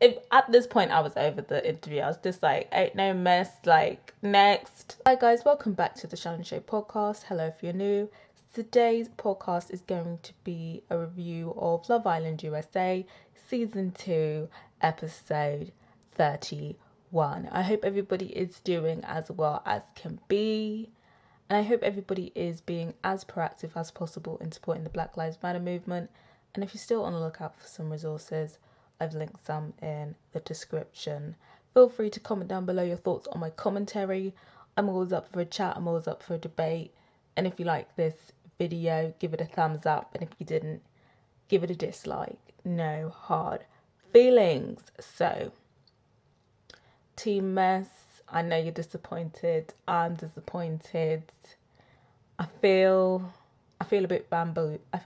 if at this point I was over the interview, I was just like, ain't no mess, like, next. Hi guys, welcome back to the Shannon Show podcast. Hello if you're new. Today's podcast is going to be a review of Love Island USA Season 2, Episode 31. I hope everybody is doing as well as can be. And I hope everybody is being as proactive as possible in supporting the Black Lives Matter movement. And if you're still on the lookout for some resources, I've linked some in the description. Feel free to comment down below your thoughts on my commentary. I'm always up for a chat, I'm always up for a debate. And if you like this video, give it a thumbs up. And if you didn't, give it a dislike. No hard feelings. So, Team Mess, I know you're disappointed. I'm disappointed. I feel a bit bamboozled. I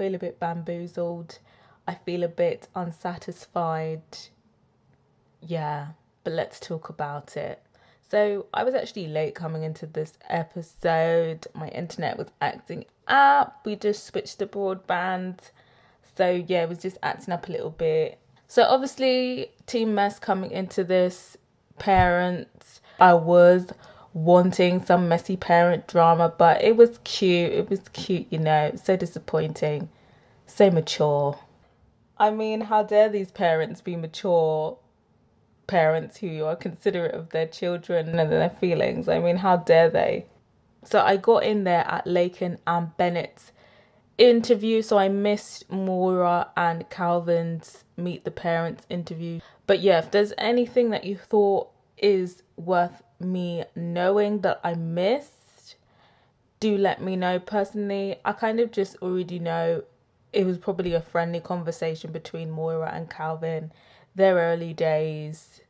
feel a bit unsatisfied. Yeah, but let's talk about it. So I was actually late coming into this episode. My internet was acting up. We just switched to broadband. So yeah, it was just acting up a little bit. So obviously, Team Mess coming into this, parents, I was wanting some messy parent drama, but it was cute. It was cute, you know. So disappointing. So mature. I mean, how dare these parents be mature parents who are considerate of their children and their feelings? I mean, how dare they? So I got in there at Laiken and Bennett's interview, so I missed Maura and Calvin's Meet the Parents interview. But yeah, if there's anything that you thought is worth me knowing that I missed, do let me know. Personally, I kind of just already know it was probably a friendly conversation between Moira and Calvin. Their early days.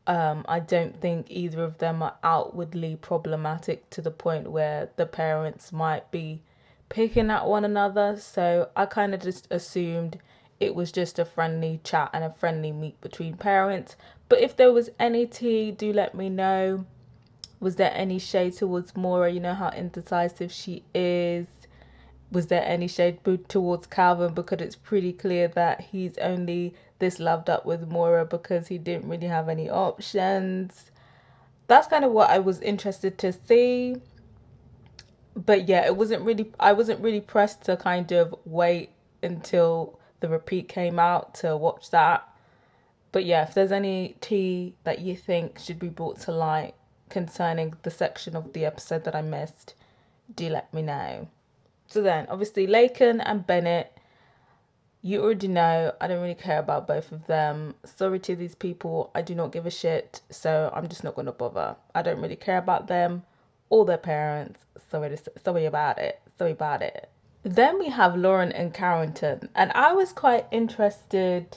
I don't think either of them are outwardly problematic to the point where the parents might be picking at one another. So I kind of just assumed it was just a friendly chat and a friendly meet between parents. But if there was any tea, do let me know. Was there any shade towards Moira? You know how indecisive she is. Was there any shade towards Calvin? Because it's pretty clear that he's only this loved up with Moira because he didn't really have any options. That's kind of what I was interested to see. But yeah, I wasn't really pressed to kind of wait until the repeat came out to watch that. But yeah, if there's any tea that you think should be brought to light concerning the section of the episode that I missed, do let me know. So then, obviously, Laiken and Bennett, you already know I don't really care about both of them. Sorry to these people, I do not give a shit, so I'm just not going to bother. I don't really care about them or their parents. Sorry about it. Sorry about it. Then we have Lauren and Carrington, and I was quite interested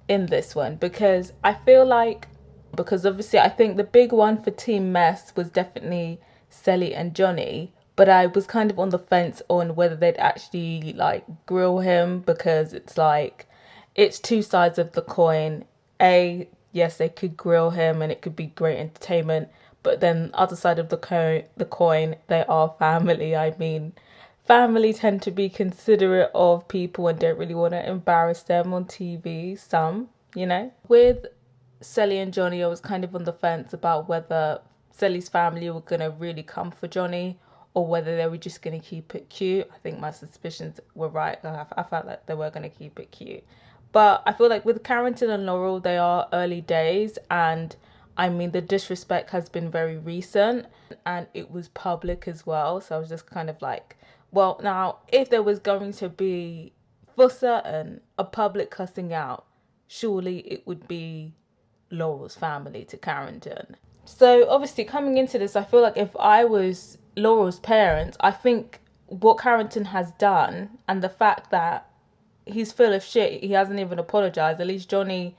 in this one because I feel like, because obviously I think the big one for Team Mess was definitely Selly and Johnny, but I was kind of on the fence on whether they'd actually like grill him, because it's like it's two sides of the coin. Yes, they could grill him and it could be great entertainment, but then other side of the coin, they are family. I mean, family tend to be considerate of people and don't really want to embarrass them on TV. Some, you know. With Selly and Johnny, I was kind of on the fence about whether Selly's family were going to really come for Johnny or whether they were just going to keep it cute. I think my suspicions were right. I felt like they were going to keep it cute. But I feel like with Carrington and Laurel, they are early days. And I mean, the disrespect has been very recent and it was public as well. So I was just kind of like, well, now, if there was going to be, for certain, a public cussing out, surely it would be Laurel's family to Carrington. So obviously coming into this, I feel like if I was Laurel's parents, I think what Carrington has done and the fact that he's full of shit, he hasn't even apologized. At least Johnny,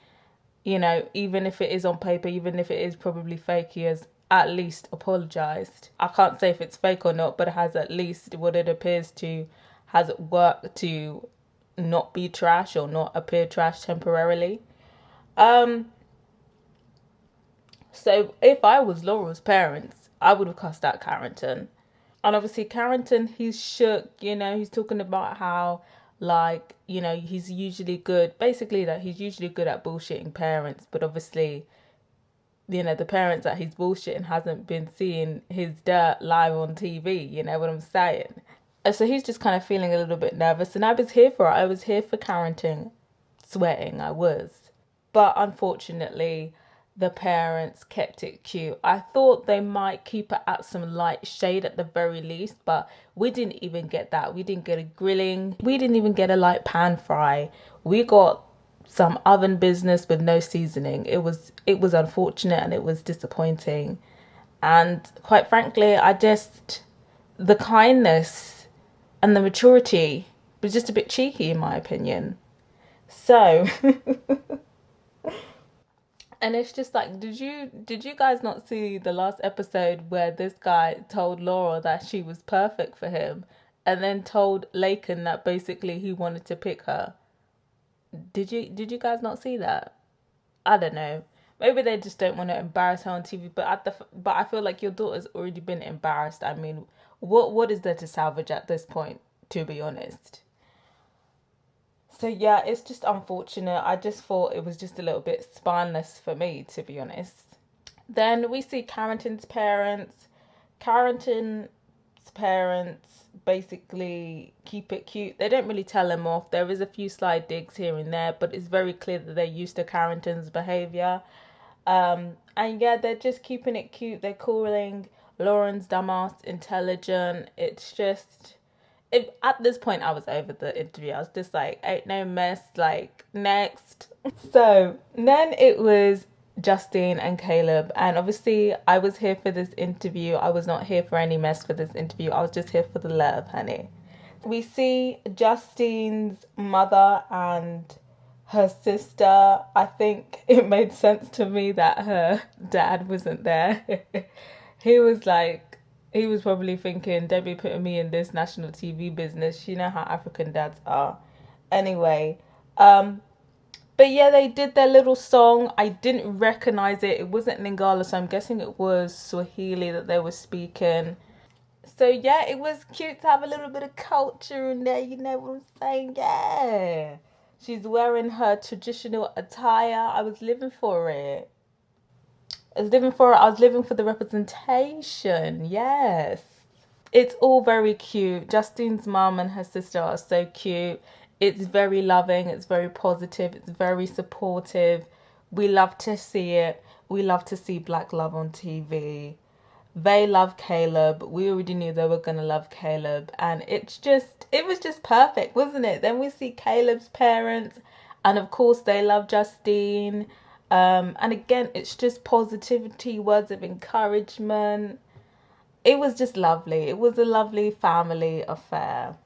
you know, even if it is on paper, even if it is probably fake, he has at least apologized. I can't say if it's fake or not, but it has at least what it appears to has worked to not be trash or not appear trash temporarily. So if I was Laurel's parents, I would have cussed out Carrington. And obviously Carrington, he's shook, you know, he's talking about how like, he's usually good, basically that he's usually good at bullshitting parents, but obviously, the parents that he's bullshitting hasn't been seeing his dirt live on TV, you know what I'm saying? So he's just kind of feeling a little bit nervous, and I was here for it. I was here for Carrington, sweating, I was. But unfortunately, the parents kept it cute. I thought they might keep it at some light shade at the very least, but we didn't even get that. We didn't get a grilling. We didn't even get a light pan fry. We got some oven business with no seasoning. It was unfortunate and it was disappointing. And quite frankly, the kindness and the maturity was just a bit cheeky in my opinion. So and it's just like, did you guys not see the last episode where this guy told Laura that she was perfect for him, and then told Laiken that basically he wanted to pick her? Did you guys not see that? I don't know. Maybe they just don't want to embarrass her on TV. But I feel like your daughter's already been embarrassed. I mean, what is there to salvage at this point? To be honest. So yeah, it's just unfortunate. I just thought it was just a little bit spineless for me, to be honest. Then we see Carrington's parents. Carrington's parents basically keep it cute. They don't really tell him off. There is a few sly digs here and there, but it's very clear that they're used to Carrington's behaviour. And yeah, they're just keeping it cute. They're calling Lauren's dumbass intelligent. It's just, at this point, I was over the interview. I was just like, ain't no mess, like, next. So then it was Justine and Caleb, and obviously I was here for this interview. I was not here for any mess for this interview. I was just here for the love, honey. We see Justine's mother and her sister. I think it made sense to me that her dad wasn't there. he was probably thinking, don't be putting me in this national TV business. You know how African dads are. Anyway, but yeah, they did their little song. I didn't recognize it. It wasn't Lingala, so I'm guessing it was Swahili that they were speaking. So yeah, it was cute to have a little bit of culture in there, you know what I'm saying? Yeah. She's wearing her traditional attire. I was living for it. I was living for the representation. Yes. It's all very cute. Justine's mum and her sister are so cute. It's very loving. It's very positive. It's very supportive. We love to see it. We love to see black love on TV. They love Caleb. We already knew they were going to love Caleb. And it was just perfect, wasn't it? Then we see Caleb's parents. And of course, they love Justine. And again, it's just positivity, words of encouragement. It was just lovely. It was a lovely family affair.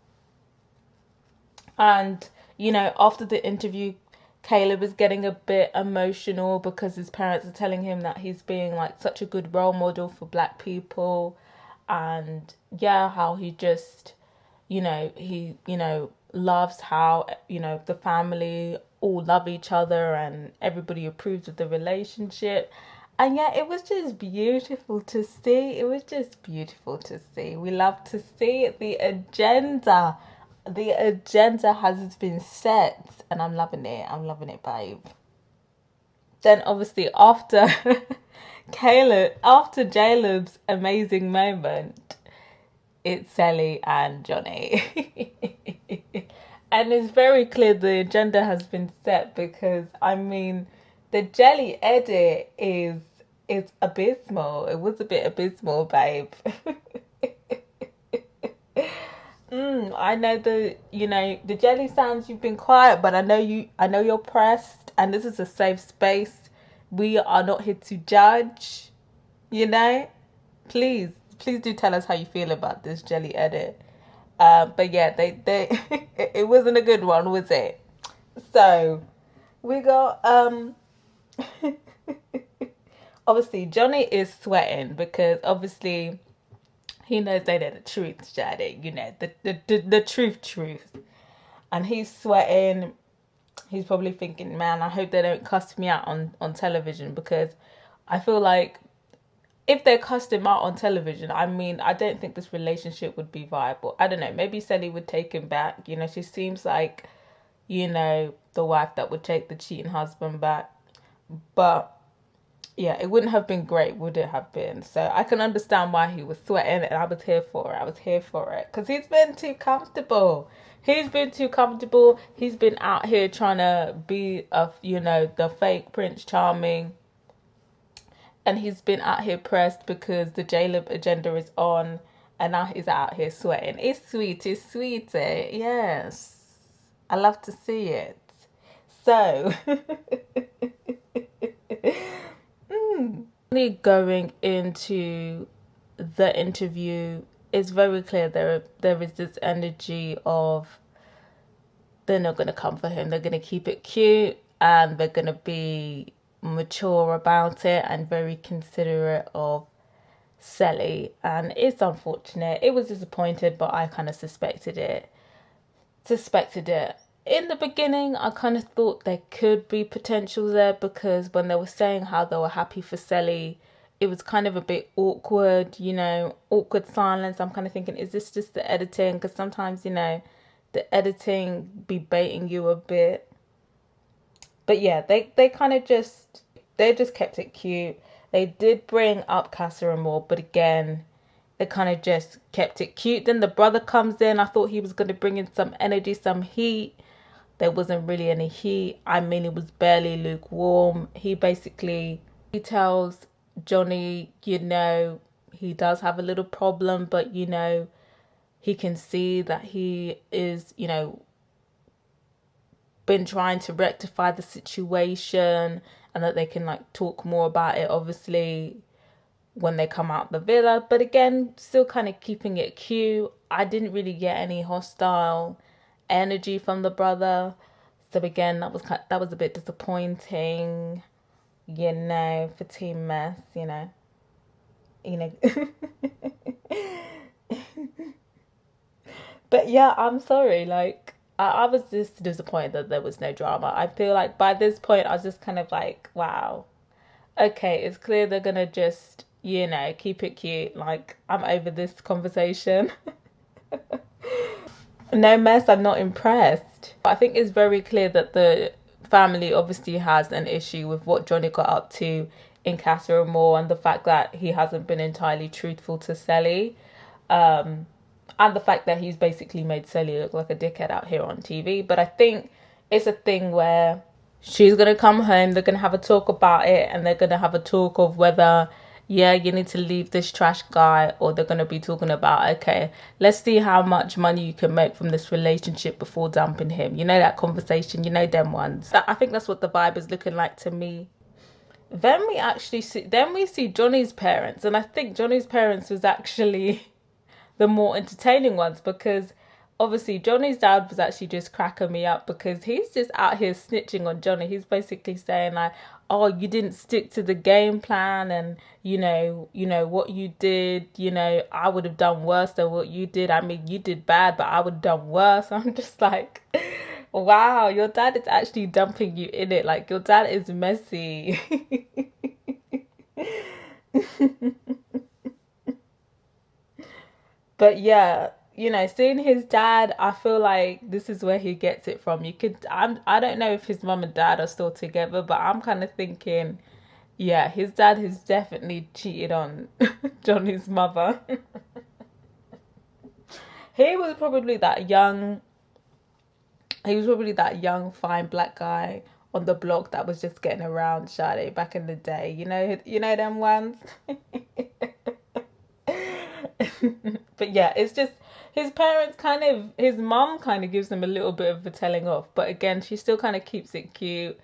And, after the interview, Caleb is getting a bit emotional because his parents are telling him that he's being like such a good role model for black people. And yeah, how he just, loves how, the family all love each other and everybody approves of the relationship. And yeah, it was just beautiful to see. It was just beautiful to see. We love to see it. The agenda has been set and I'm loving it. I'm loving it, babe. Then obviously after Caleb's amazing moment, it's Sally and Johnny. And it's very clear the agenda has been set because, I mean, the jelly edit is abysmal. It was a bit abysmal, babe. I know the jelly sounds, you've been quiet, but I know you're pressed, and this is a safe space. We are not here to judge, Please do tell us how you feel about this jelly edit. But yeah, they it wasn't a good one, was it? So we got obviously Johnny is sweating because obviously he knows they know the truth, Shadi. The truth. And he's sweating. He's probably thinking, man, I hope they don't cuss me out on television because I feel like if they cussed him out on television, I mean, I don't think this relationship would be viable. I don't know. Maybe Sally would take him back. You know, she seems like, you know, the wife that would take the cheating husband back. But yeah, it wouldn't have been great, would it have been? So I can understand why he was sweating, and I was here for it. I was here for it because he's been too comfortable. He's been too comfortable. He's been out here trying to be you know, the fake Prince Charming, and he's been out here pressed because the Caleb agenda is on, and now he's out here sweating. It's sweet, eh? Yes, I love to see it. So, going into the interview, it's very clear there is this energy of they're not going to come for him. They're going to keep it cute, and they're going to be mature about it and very considerate of Sally. And it's unfortunate. It was disappointed, but I kind of suspected it. In the beginning, I kind of thought there could be potential there, because when they were saying how they were happy for Sally, it was kind of a bit awkward, you know, awkward silence. I'm kind of thinking, is this just the editing? Because sometimes, you know, the editing be baiting you a bit. But yeah, they kind of just kept it cute. They did bring up Casa Amor, but again, they kind of just kept it cute. Then the brother comes in. I thought he was going to bring in some energy, some heat. There wasn't really any heat. I mean, it was barely lukewarm. He tells Johnny, you know, he does have a little problem, but, you know, he can see that he is, you know, been trying to rectify the situation, and that they can like talk more about it, obviously, when they come out the villa. But again, still kind of keeping it cute. I didn't really get any hostile energy from the brother. So again, that was a bit disappointing, you know, for Team Mess, you know. But yeah, I'm sorry. Like, I was just disappointed that there was no drama. I feel like by this point, I was just kind of like, wow, okay, it's clear they're gonna just, you know, keep it cute. Like, I'm over this conversation. No Mess, I'm not impressed. I think it's very clear that the family obviously has an issue with what Johnny got up to in Casa Amor, and the fact that he hasn't been entirely truthful to Sally. And the fact that he's basically made Sally look like a dickhead out here on TV. But I think it's a thing where she's going to come home, they're going to have a talk about it, and they're going to have a talk of whether, yeah, you need to leave this trash guy, or they're going to be talking about, okay, let's see how much money you can make from this relationship before dumping him. You know, that conversation, you know, them ones. I think that's what the vibe is looking like to me. Then we see Johnny's parents, and I think Johnny's parents was actually the more entertaining ones, because obviously Johnny's dad was actually just cracking me up, because he's just out here snitching on Johnny. He's basically saying like, oh, you didn't stick to the game plan, and you know what you did, you know, I would have done worse than what you did. I mean, you did bad, but I would have done worse. I'm just like, wow, your dad is actually dumping you in it. Like, your dad is messy. But yeah, you know, seeing his dad, I feel like this is where he gets it from. I don't know if his mum and dad are still together, but I'm kind of thinking, yeah, his dad has definitely cheated on Johnny's mother. he was probably that young he was probably that young fine black guy on the block that was just getting around Sade back in the day. You know them ones. But yeah, it's just his mum kind of gives him a little bit of a telling off, but again, she still kind of keeps it cute.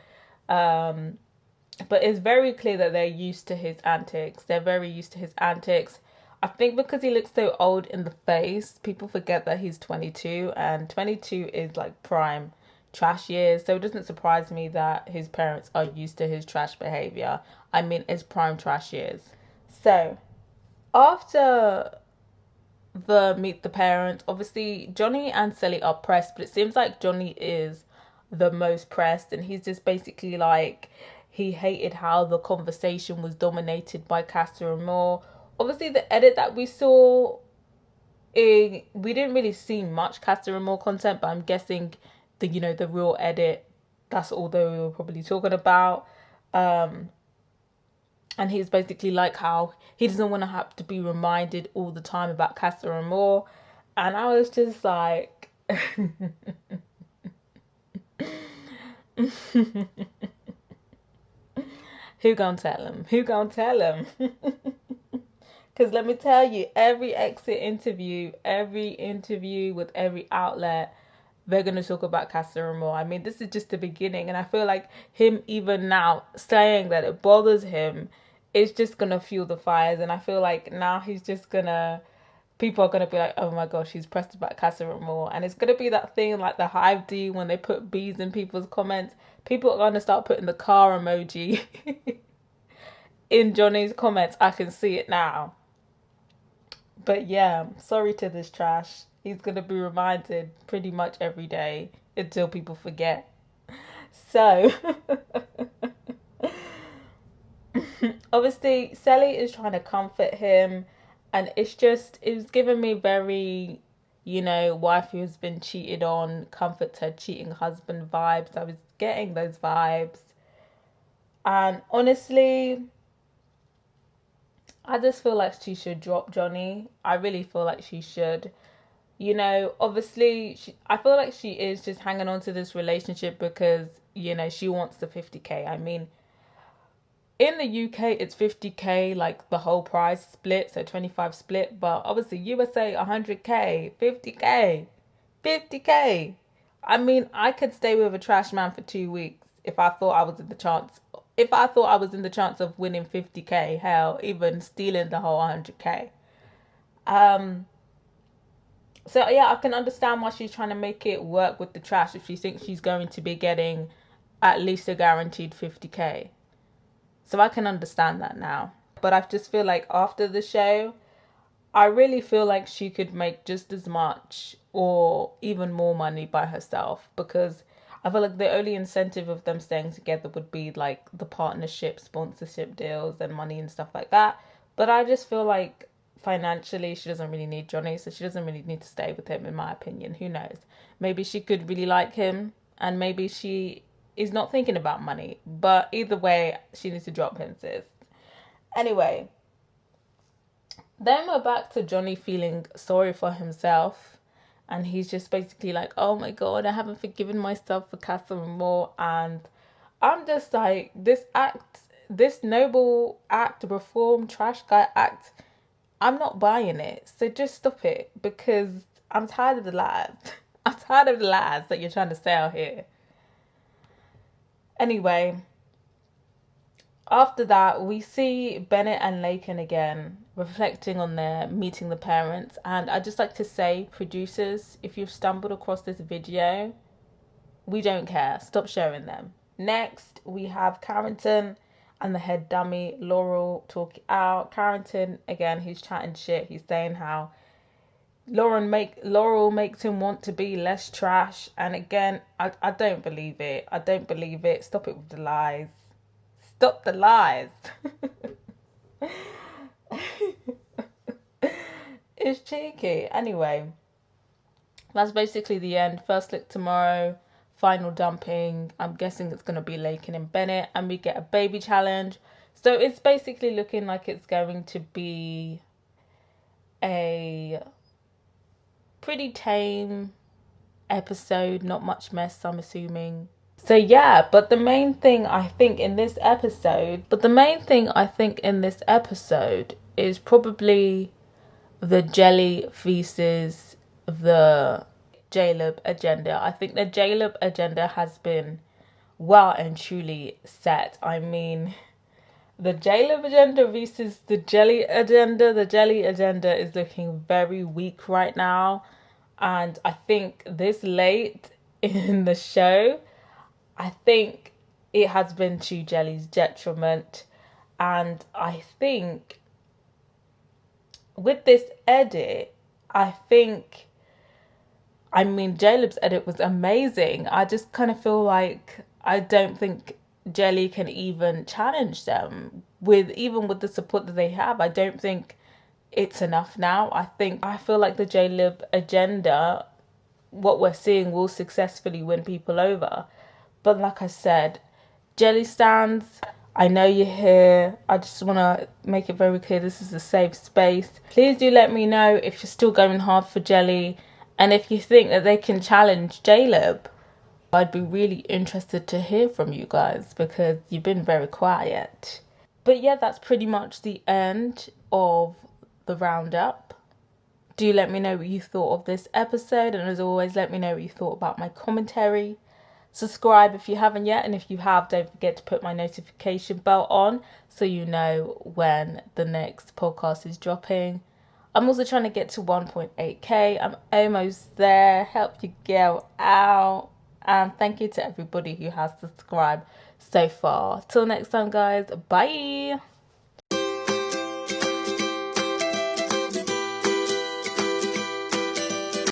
But it's very clear that they're used to his antics. They're very used to his antics. I think because he looks so old in the face, people forget that he's 22, and 22 is like prime trash years. So it doesn't surprise me that his parents are used to his trash behavior. I mean, it's prime trash years. So after the meet the parents, obviously Johnny and Sally are pressed, but it seems like Johnny is the most pressed, and he's just basically like, he hated how the conversation was dominated by Castor and Moore. Obviously, the edit that we saw, we didn't really see much Castor and Moore content, but I'm guessing the real edit, that's all they were probably talking about. And he's basically like how he doesn't want to have to be reminded all the time about Castor and Moore. And I was just like, who gonna tell him? Who gonna tell him? Because let me tell you, every exit interview, every interview with every outlet, they're going to talk about Castor and Moore. I mean, this is just the beginning. And I feel like him even now saying that it bothers him is just going to fuel the fires. And I feel like now he's just going to, people are going to be like, oh my gosh, he's pressed about Castor and Moore. And it's going to be that thing like the Hive do when they put bees in people's comments. People are going to start putting the car emoji in Johnny's comments. I can see it now. But yeah, sorry to this trash. He's going to be reminded pretty much every day until people forget. So, obviously, Sally is trying to comfort him. And it was giving me very, wife who's been cheated on, comforts her cheating husband vibes. I was getting those vibes. And honestly, I just feel like she should drop Johnny. I really feel like she should. Obviously, I feel like she is just hanging on to this relationship because, she wants the 50K. I mean, in the UK, it's 50K, like the whole price split, so 25 split. But obviously, USA, 100K, 50K, 50K. I mean, I could stay with a trash man for 2 weeks if I thought I was in the chance. If I thought I was in the chance of winning 50K, hell, even stealing the whole 100K. So yeah, I can understand why she's trying to make it work with the trash if she thinks she's going to be getting at least a guaranteed 50K. So I can understand that now. But I just feel like after the show, I really feel like she could make just as much or even more money by herself, because I feel like the only incentive of them staying together would be like the partnership, sponsorship deals and money and stuff like that. But I just feel like financially she doesn't really need Johnny, so she doesn't really need to stay with him, in my opinion. Who knows? Maybe she could really like him, and maybe she is not thinking about money. But either way, she needs to drop him, sis. Anyway, then we're back to Johnny feeling sorry for himself, and he's just basically like, oh my god, I haven't forgiven myself for Castor and Moore. And I'm just like, this noble act, reform, trash guy act, I'm not buying it. So just stop it, because I'm tired of the lies. I'm tired of the lies that you're trying to sell here. Anyway, after that, we see Bennett and Laiken again, reflecting on their meeting the parents. And I'd just like to say, producers, if you've stumbled across this video, we don't care. Stop showing them. Next, we have Carrington and the head dummy, Laurel, talk it out. Carrington, again, he's chatting shit. He's saying how Laurel makes him want to be less trash. And again, I don't believe it. I don't believe it. Stop it with the lies. Stop the lies. It's cheeky. Anyway, that's basically the end. First look tomorrow. Final dumping. I'm guessing it's going to be Laiken and Bennett, and we get a baby challenge. So it's basically looking like it's going to be a pretty tame episode. Not much mess, I'm assuming. So yeah, but the main thing I think in this episode is probably the jelly feces, the Caleb agenda. I think the Caleb agenda has been well and truly set. I mean, the Caleb agenda versus the jelly agenda. The jelly agenda is looking very weak right now. And I think this late in the show, I think it has been to Jelly's detriment. And I think with this edit, Caleb's edit was amazing. I just kind of feel like I don't think Jelly can even challenge them with the support that they have. I don't think it's enough now. I feel like the J-Lib agenda, what we're seeing, will successfully win people over. But like I said, Jelly stands, I know you're here. I just want to make it very clear this is a safe space. Please do let me know if you're still going hard for Jelly and if you think that they can challenge J-Lib. I'd be really interested to hear from you guys because you've been very quiet. But yeah, that's pretty much the end of the roundup. Do let me know what you thought of this episode, and as always, let me know what you thought about my commentary. Subscribe if you haven't yet, and if you have, don't forget to put my notification bell on so you know when the next podcast is dropping. I'm also trying to get to 1.8k. I'm almost there. Help your girl out. And thank you to everybody who has subscribed so far. Till next time, guys. Bye.